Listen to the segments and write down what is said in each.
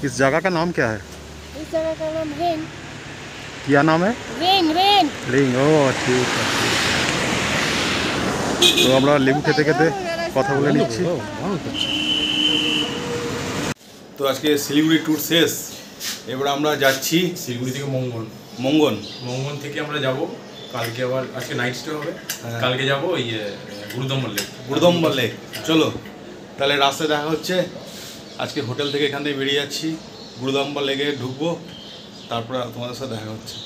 इस जगह का नाम क्या है? इस जगह का नाम रेन। क्या नाम है? Rain rain ring. ओ ठीक है। তো আমরা লেবু খেতে খেতে কথা বলে নিচ্ছি। তো আজকে শিলিগুড়ি ট্যুর শেষ। এবার আমরা যাচ্ছি শিলিগুড়ি থেকে মঙ্গন থেকে আমরা যাব কালকে, আবার আজকে নাইট স্টে হবে। কালকে যাব ওই গুরুদম্বর লেক। চলো তাহলে রাস্তায় দেখা হচ্ছে। আজকে হোটেল থেকে এখান থেকে বেরিয়ে যাচ্ছি, গুরুদম্বর লেকে ঢুকবো, তারপর তোমাদের সাথে দেখা হচ্ছে।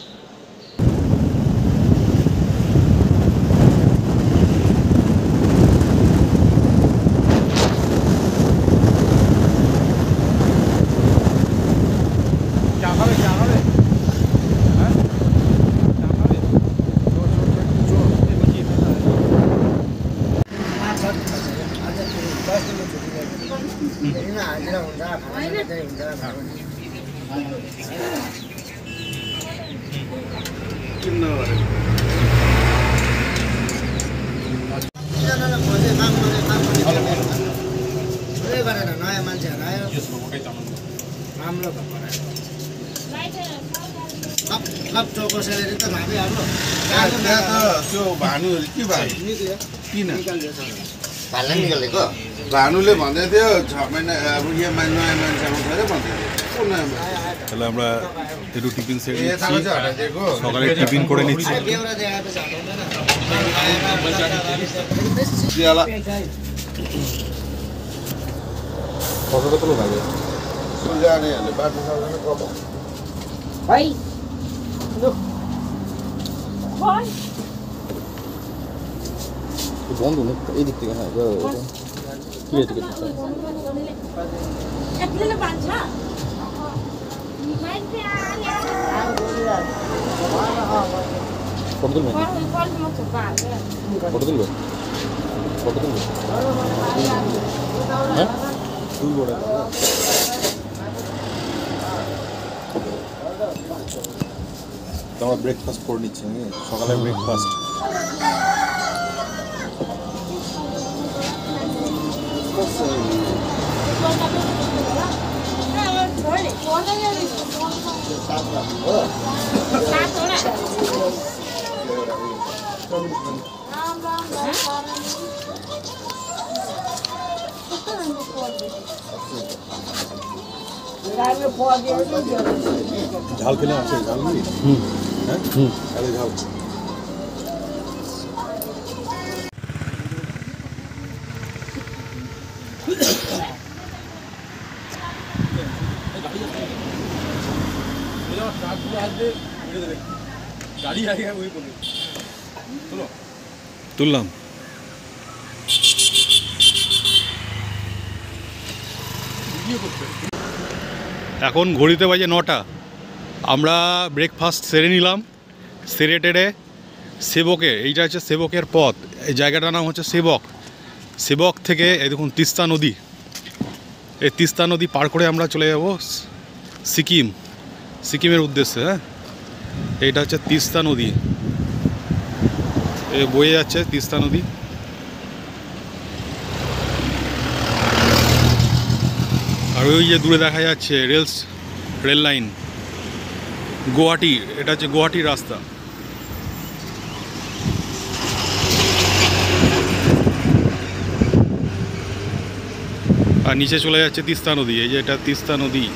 भानुले भन्दै थियो 6 महिना अब यहाँ नयाँ मान्छेमा गएर भन्दै थियो তাহলে আমরা একটু টিফিন সেরে নিচ্ছি, সকালে টিফিন করে নিচ্ছি। ফটোটা তোলো লাগে सुजानेहरूले बाटो सक्दैन कब भाइ लु भाइ বন্ধ নেই এই দিক থেকে। হ্যাঁ কি টিকিট একদিনে বাঁচা ফটো তুলবে? ফটো তুলবে? ফটো তুলবে? হ্যাঁ তুলবো না। তো আমরা ব্রেকফাস্ট করে নিচ্ছি, সকালে ব্রেকফাস্ট। ঝাল খেলে আছে? ঝাল নেই? হ্যাঁ তাহলে ঝাল। তুললাম। এখন ঘড়িতে বাজে 9টা। আমরা ব্রেকফাস্ট সেরে নিলাম, সেরে টেরে সেবকে, এইটা হচ্ছে সেবকের পথ, এই জায়গাটার নাম হচ্ছে সেবক। সেবক থেকে এই দেখুন তিস্তা নদী, এই তিস্তা নদী পার করে আমরা চলে যাব সিকিমের উদ্দেশ্যে। হ্যাঁ এইটা হচ্ছে তিস্তা নদী, এ বয়ে যাচ্ছে তিস্তা নদী। আর ওই যে দূরে দেখা যাচ্ছে রেল লাইন, গুয়াহাটি, এটা হচ্ছে গুয়াহাটির রাস্তা। আর নিচে চলে যাচ্ছে তিস্তা নদী, এই যে এটা তিস্তা নদী।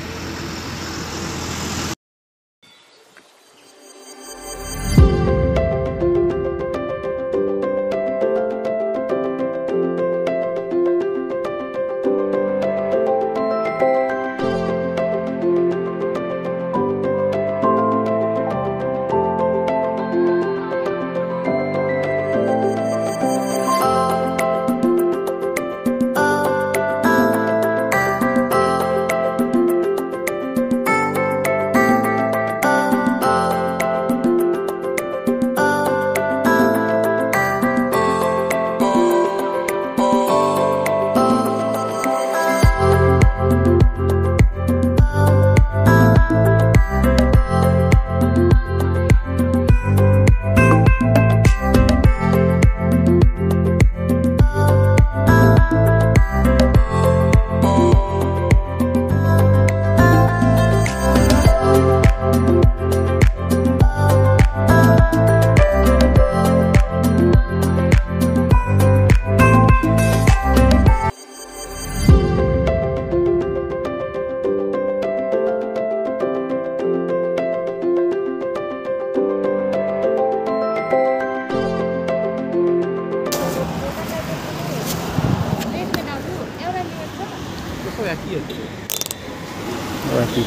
ऐसी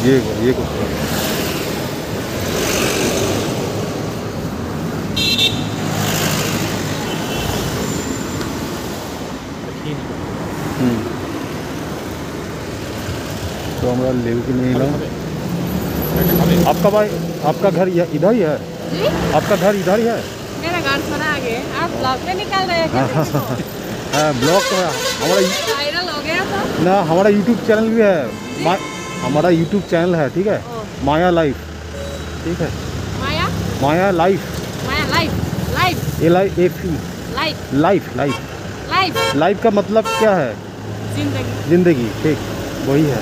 ये कुछ तो हमारा लेव की नहीं ला। आपका भाई आपका घर इधर ही है? जी? आपका घर इधर ही है? मेरा घर थोड़ा आगे। आप ब्लॉग पे निकाल रहे हैं क्या? हाँ ब्लॉग तो है हमारा वायरल हो गया तो ना। हमारा यूट्यूब चैनल भी है, हमारा यूट्यूब चैनल है, ठीक है, माया लाइफ, ठीक है, माया माया लाइफ, माया life life LIFE life life life life life का मतलब क्या है? जिंदगी। जिंदगी, ठीक, वही है।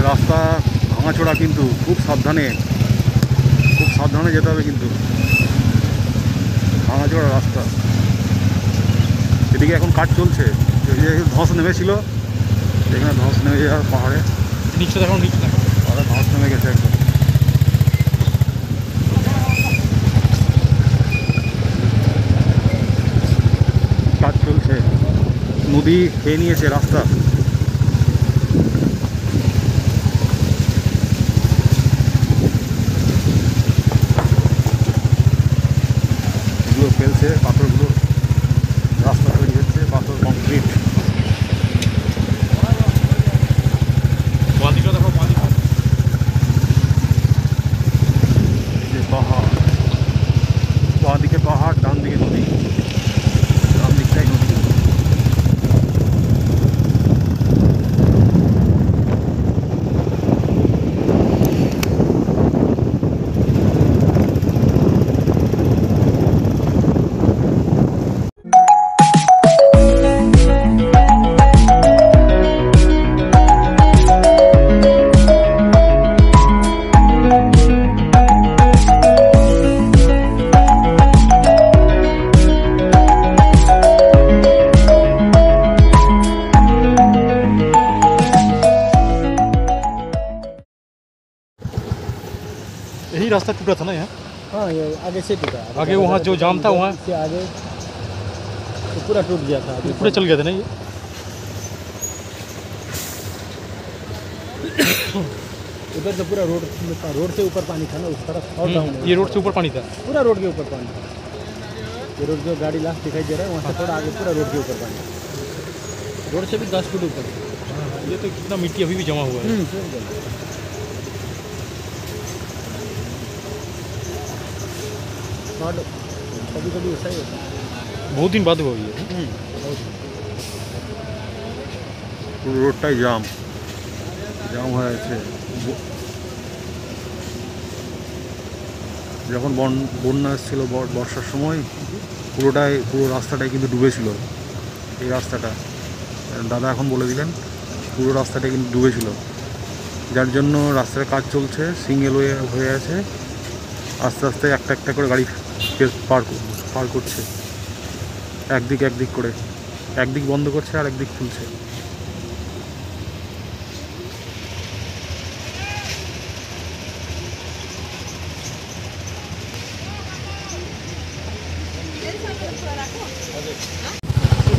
রাস্তা ভাঙাচোরা, কিন্তু খুব সাবধানে যেতে হবে, কিন্তু ভাঙাচোরা রাস্তা। এদিকে এখন কাজ চলছে, এই যে ধস নেমেছিল, এখানে ধস নেমে যাওয়ার পাহাড়ে নিচে দেখো, পাহাড়ে ধস নেমে গেছে একদম। কাজ চলছে, নদী খেয়ে নিয়েছে রাস্তা। ফেলছে পাথরগুলো, রাস্তা তৈরি হচ্ছে, পাথর কংক্রিট। যে পাহাড়, বাঁ দিকে পাহাড়, ডান দিকে নদী, ডান দিকটাই নদী। यही रास्ता टूटा था ना यहाँ? हाँ, ये आगे से टूटा। आगे वहाँ जो जाम था वहाँ से आगे तो पूरा टूट गया था, पूरे चल गया था ना ये? उधर तो पूरा रोड से ऊपर पानी था ना, उस तरफ और डाउन। ये रोड से ऊपर पानी था? पूरा रोड के ऊपर पानी था। ये रोड जो गाड़ी लास्ट दिखाई दे रहा है वहाँ से थोड़ा आगे पूरा रोड के ऊपर पानी। रोड से भी 10 फुट ऊपर। ये तो कितना मिट्टी अभी भी जमा हुआ है। कभी कभी ऐसा ही होता है। बहुत दिन बाद हुआ ये। পুরো রোডটাই জাম হয়ে আছে। যখন বন্যা এসেছিলো বর্ষার সময় পুরো রাস্তাটাই কিন্তু ডুবেছিল। এই রাস্তাটা দাদা এখন বলে দিলেন পুরো রাস্তাটা কিন্তু ডুবেছিল, যার জন্য রাস্তার কাজ চলছে, সিঙ্গেল ওয়ে হয়ে আছে, আস্তে আস্তে একটা একটা করে গাড়ি পার করছে, একদিক করে, একদিক বন্ধ করছে আর একদিক খুলছে।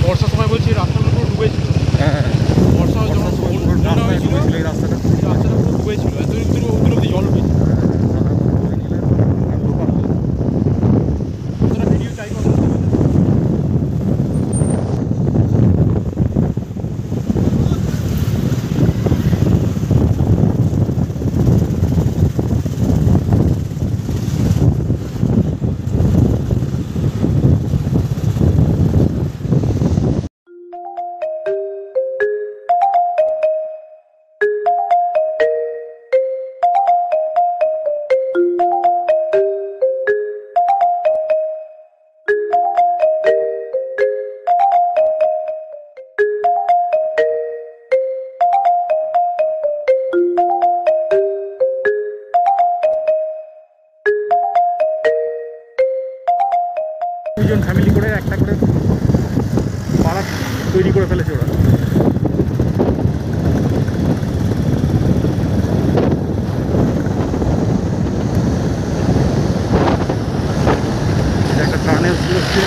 বর্ষার সময় বলছি রাস্তাটা পুরো ডুবেছিল। হ্যাঁ, বর্ষা যখন বন্যা হয়েছিল এই রাস্তাটা রাস্তাটা পুরো ডুবেছিল, এত দূর অব্দি জল উঠেছিল। ভিডিও চাই কত দুজন ফ্যামিলি করে একটা করে পাড়া তৈরি করে ফেলেছে ওরা। একটা টানেল হচ্ছে,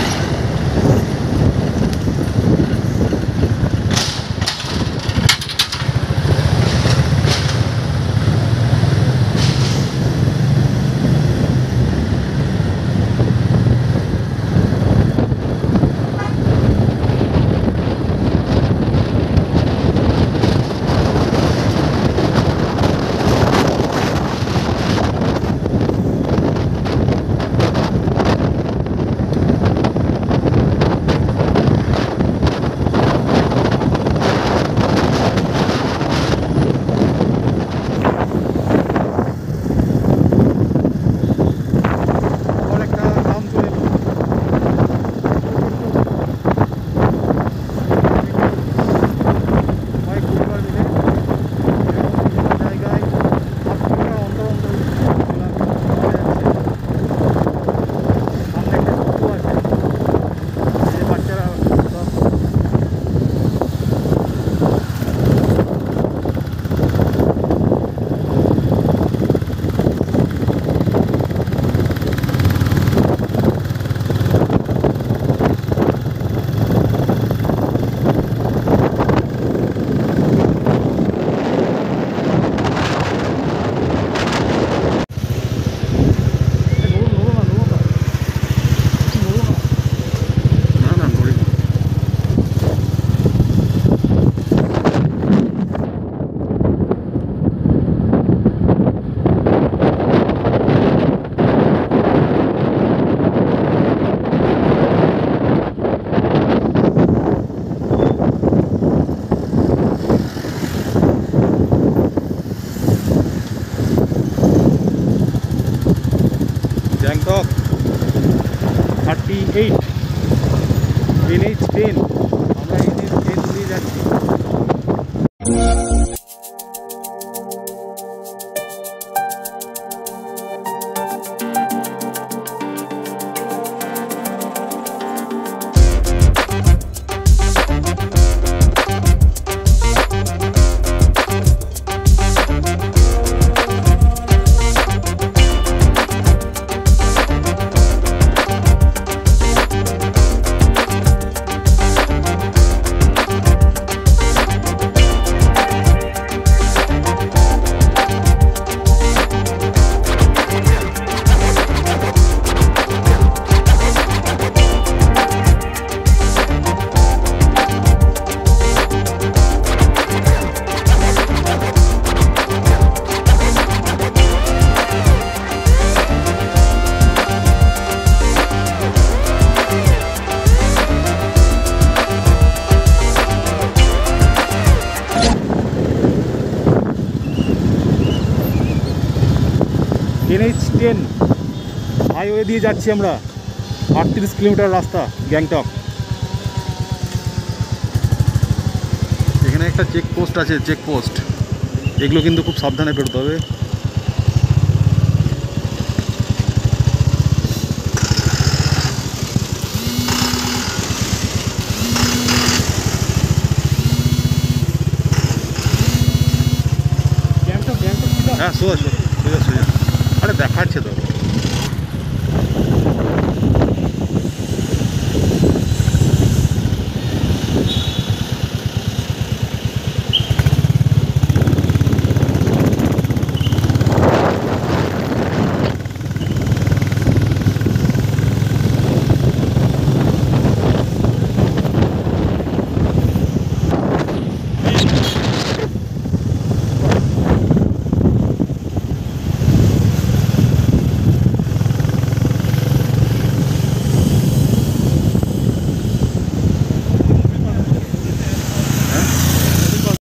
NH10 হাইওয়ে দিয়ে যাচ্ছি আমরা, 38 কিলোমিটার রাস্তা গ্যাংটক। এখানে একটা চেকপোস্ট আছে, চেকপোস্ট, এগুলো কিন্তু খুব সাবধানে পেরোতে হবে। হ্যাঁ সোজা সোজা সোজা সোজা, আরে দেখাচ্ছে তো।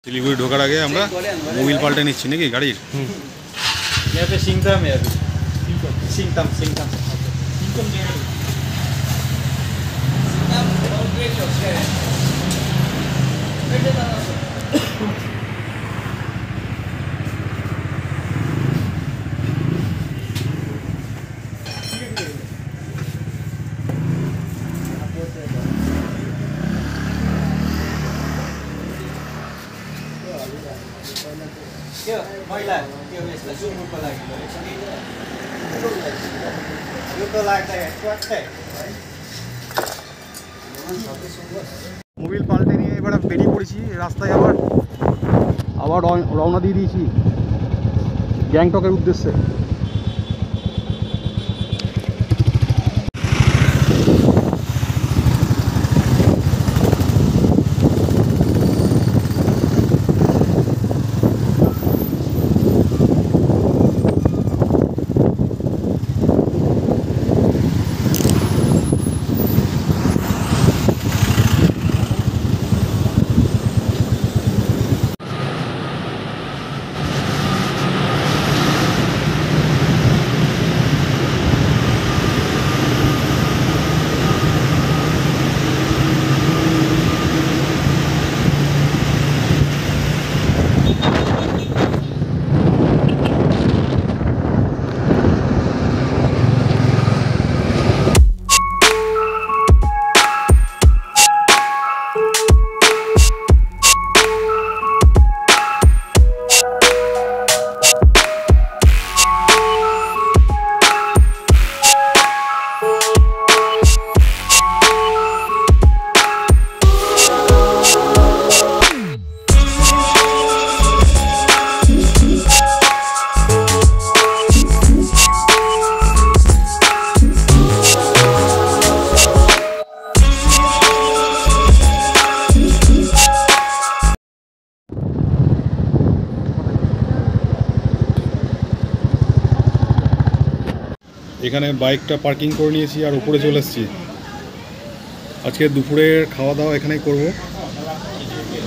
শিলিগুড়ি ঢোকার আগে আমরা মোবিল পাল্টে নিচ্ছি নাকি গাড়ির। यहाँ पे सिंगतम है अभी, सिंगतम सिंगतम त्यो मैला त्यो यसलाई सुँगुरको लागि यो त लाग्दाखेरि ट्वाक्कै মোবিল পাল্টে নিয়ে এবার বেরিয়ে পড়েছি রাস্তায়, আবার আবার রওনা দিয়ে দিয়েছি গ্যাংটকের উদ্দেশ্যে। এখানে বাইকটা পার্কিং করে নিয়েছি আর উপরে চলে এসেছি। আজকে দুপুরের খাওয়া দাওয়া এখানেই করব।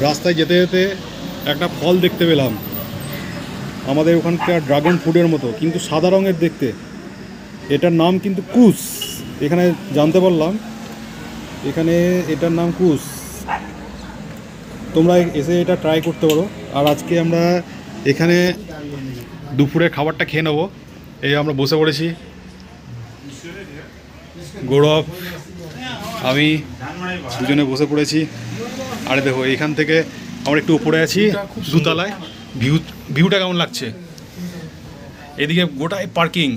রাস্তায় যেতে যেতে একটা ফল দেখতে পেলাম, আমাদের ওখানকার ড্রাগন ফ্রুটের মতো কিন্তু সাদা রঙের দেখতে। এটার নাম কিন্তু কুশ, এখানে জানতে পারলাম এখানে এটার নাম কুশ। তোমরা এসে এটা ট্রাই করতে পারো। আর আজকে আমরা এখানে দুপুরের খাবারটা খেয়ে নেবো। এই আমরা বসে পড়েছি, গৌরব আমি দুজনে বসে পড়েছি। আরে দেখো এখান থেকে আমরা একটু উপরে আছি দুতলায়। ভিউটা কেমন লাগছে? এদিকে গোটাই পার্কিং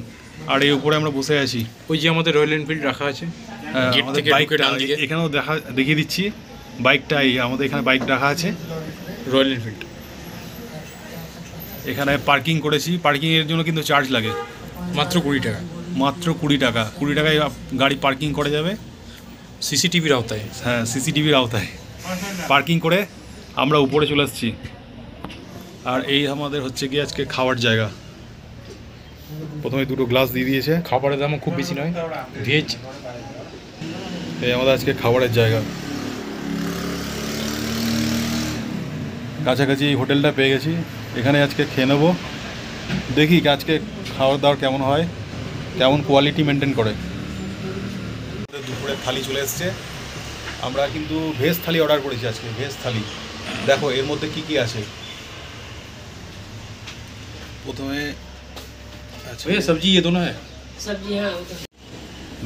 আর এই উপরে আমরা বসে আছি। ওই যে আমাদের রয়্যাল এনফিল্ড রাখা আছে, আমাদের বাইকটা এখানেও দেখিয়ে দিচ্ছি। বাইকটাই আমাদের এখানে বাইক রাখা আছে রয়্যাল এনফিল্ড। এখানে পার্কিং করেছি, পার্কিংয়ের জন্য কিন্তু চার্জ লাগে মাত্র 20 টাকা। মাত্র 20 টাকা। 20 টাকায় গাড়ি পার্কিং করা যাবে সিসিটিভির আওতায়। হ্যাঁ, সিসিটিভির আওতায় পার্কিং করে আমরা উপরে চলে এসেছি। আর এই আমাদের হচ্ছে কি আজকে খাওয়ার জায়গা। প্রথমে দুটো গ্লাস দিয়ে দিয়েছে। খাবারের দামও খুব বেশি নয়, ভেজ। এই আমাদের আজকে খাবারের জায়গা। কাছাকাছি এই হোটেলটা পেয়ে গেছি, এখানে আজকে খেয়ে নেবো। দেখি আজকে খাওয়ার দাওয়ার কেমন হয়, কেমন কোয়ালিটি মেনটেন করে। দুপুরে থালি চলে এসছে। আমরা কিন্তু ভেজ থালি অর্ডার করেছি আজকে, ভেজ থালি। দেখো এর মধ্যে কি কি আছে। প্রথমে भैया सब्जी ये दोनों है। सब्जी हाँ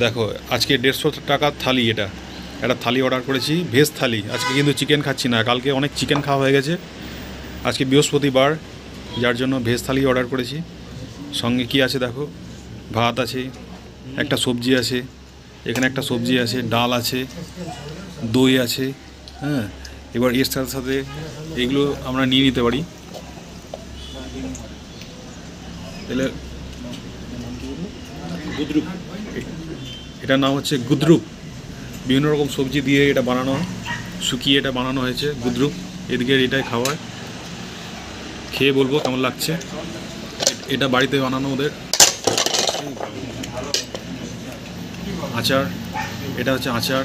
দেখো আজকে 150 টাকার থালি, এটা একটা থালি অর্ডার করেছি, ভেজ থালি। আজকে কিন্তু চিকেন খাচ্ছি না, কালকে অনেক চিকেন খাওয়া হয়ে গেছে। আজকে বৃহস্পতিবার, যার জন্য ভেজ থালি অর্ডার করেছি। সঙ্গে কি আছে দেখো, ভাত আছে, একটা সবজি আছে, এখানে একটা সবজি আছে, ডাল আছে, দই আছে। হ্যাঁ, এবার এর সাথে সাথে এগুলো আমরা নিয়ে নিতে পারি। তাহলে গুদরুপ, এটার নাম হচ্ছে গুদরুপ। বিভিন্ন রকম সবজি দিয়ে এটা বানানো, শুকিয়ে এটা বানানো হয়েছে গুদরুপ। এদিকে এটাই খাওয়ার, খেয়ে বলবো কেমন লাগছে। এটা বাড়িতে বানানো ওদের। আচার, এটা হচ্ছে আচার।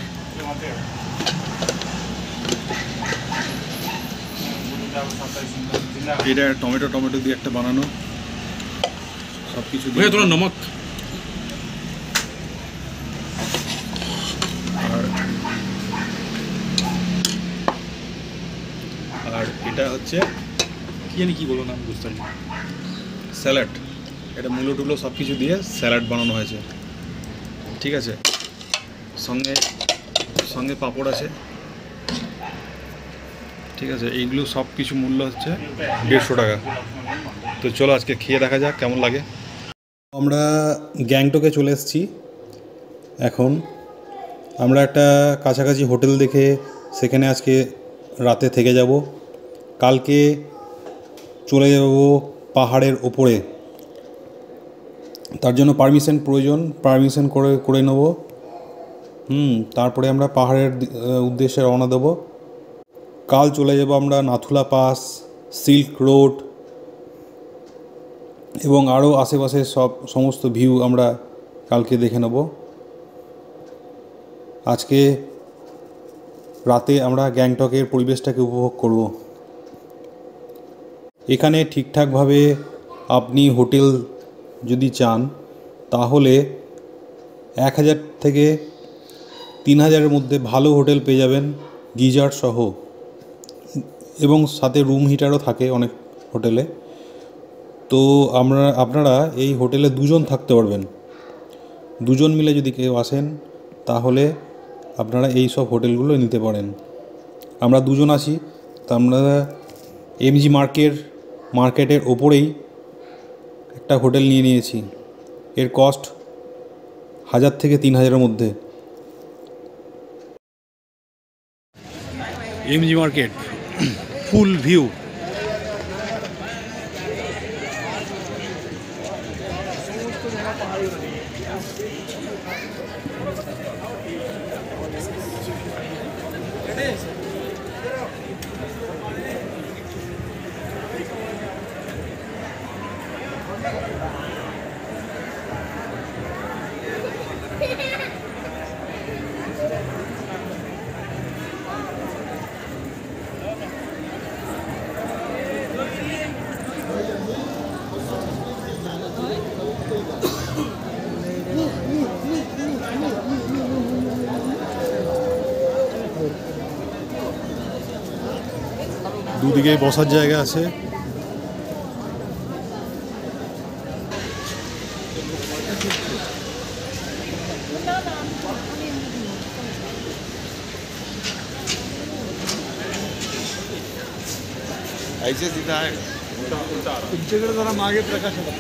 এটা টমেটো দিয়ে একটা বানানো, সব কিছু দিয়ে। भैया थोड़ा नमक। আর এটা হচ্ছে কি জানি কি বলো নাম বুঝতে পারিনি। স্যালাড। এটা মূলো টুলো সব কিছু দিয়ে স্যালাড বানানো হয়েছে, ঠিক আছে। সঙ্গে সঙ্গে পাঁপড় আছে, ঠিক আছে। এইগুলো সব কিছু মূল্য হচ্ছে 150 টাকা। তো চলো আজকে খেয়ে দেখা যাক কেমন লাগে। আমরা গ্যাংটকে চলে এসেছি। এখন আমরা একটা কাছাকাছি হোটেল দেখে সেখানে আজকে রাতে থেকে যাব। কালকে চলে যাব পাহাড়ের ওপরে, তার জন্য পারমিশন প্রয়োজন, পারমিশন করে নেব। তারপরে আমরা পাহাড়ের উদ্দেশ্যে রওনা দেব। কাল চলে যাব আমরা নাথুলা পাস, সিল্ক রোড এবং আরও আশেপাশের সমস্ত ভিউ আমরা কালকে দেখে নেব। আজকে রাতে আমরা গ্যাংটকের পরিবেশটাকে উপভোগ করব। এখানে ঠিকঠাকভাবে আপনি হোটেল যদি চান তাহলে 1000 থেকে 3000-এর মধ্যে ভালো হোটেল পেয়ে যাবেন, গিজার সহ, এবং সাথে রুম হিটারও থাকে অনেক হোটেলে। তো আপনারা এই হোটেলে 2 জন থাকতে পারবেন। 2 জন মিলে যদি কেউ আসেন তাহলে আপনারা এই সব হোটেলগুলো নিতে পারেন। আমরা 2 জন আছি, তা আমরা এমজি মার্কেটের ওপরেই একটা হোটেল নিয়ে নিয়েছি। এর কস্ট 1000 থেকে 3000-এর মধ্যে। এমজি মার্কেট ফুল ভিউ। দুদিকে বসার জায়গা আছে। ऐसे सीधा आएगा। तुमच्याकडे जरा मागे प्रकाश होता.